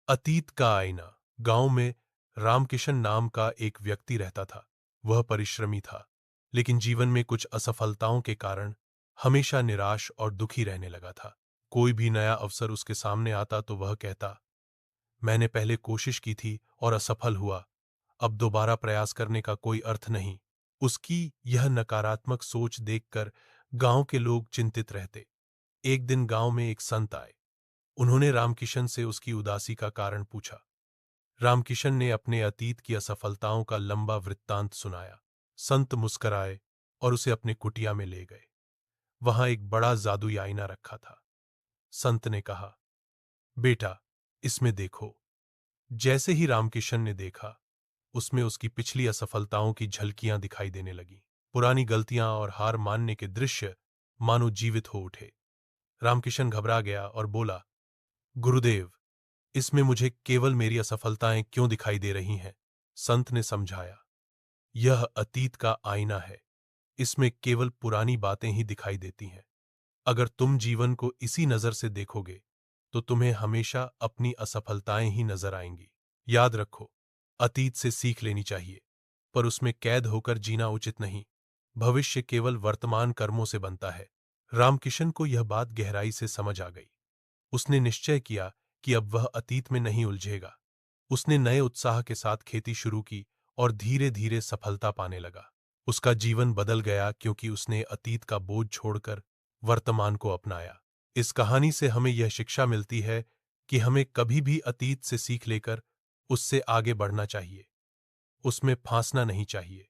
अतीत का आईना। गांव में रामकिशन नाम का एक व्यक्ति रहता था। वह परिश्रमी था, लेकिन जीवन में कुछ असफलताओं के कारण हमेशा निराश और दुखी रहने लगा था। कोई भी नया अवसर उसके सामने आता तो वह कहता, मैंने पहले कोशिश की थी और असफल हुआ, अब दोबारा प्रयास करने का कोई अर्थ नहीं। उसकी यह नकारात्मक सोच देखकर गांव के लोग चिंतित रहते। एक दिन गांव में एक संत आए। उन्होंने रामकिशन से उसकी उदासी का कारण पूछा। रामकिशन ने अपने अतीत की असफलताओं का लंबा वृत्तांत सुनाया। संत मुस्कराए और उसे अपने कुटिया में ले गए। वहां एक बड़ा जादुई आईना रखा था। संत ने कहा, बेटा, इसमें देखो। जैसे ही रामकिशन ने देखा, उसमें उसकी पिछली असफलताओं की झलकियां दिखाई देने लगीं। पुरानी गलतियां और हार मानने के दृश्य मानो जीवित हो उठे। रामकिशन घबरा गया और बोला, गुरुदेव, इसमें मुझे केवल मेरी असफलताएं क्यों दिखाई दे रही हैं? संत ने समझाया, यह अतीत का आईना है। इसमें केवल पुरानी बातें ही दिखाई देती हैं। अगर तुम जीवन को इसी नजर से देखोगे, तो तुम्हें हमेशा अपनी असफलताएं ही नजर आएंगी। याद रखो, अतीत से सीख लेनी चाहिए, पर उसमें कैद होकर जीना उचित नहीं। भविष्य केवल वर्तमान कर्मों से बनता है। रामकिशन को यह बात गहराई से समझ आ गई। उसने निश्चय किया कि अब वह अतीत में नहीं उलझेगा। उसने नए उत्साह के साथ खेती शुरू की और धीरे धीरे सफलता पाने लगा। उसका जीवन बदल गया क्योंकि उसने अतीत का बोझ छोड़कर वर्तमान को अपनाया। इस कहानी से हमें यह शिक्षा मिलती है कि हमें कभी भी अतीत से सीख लेकर उससे आगे बढ़ना चाहिए, उसमें फांसना नहीं चाहिए।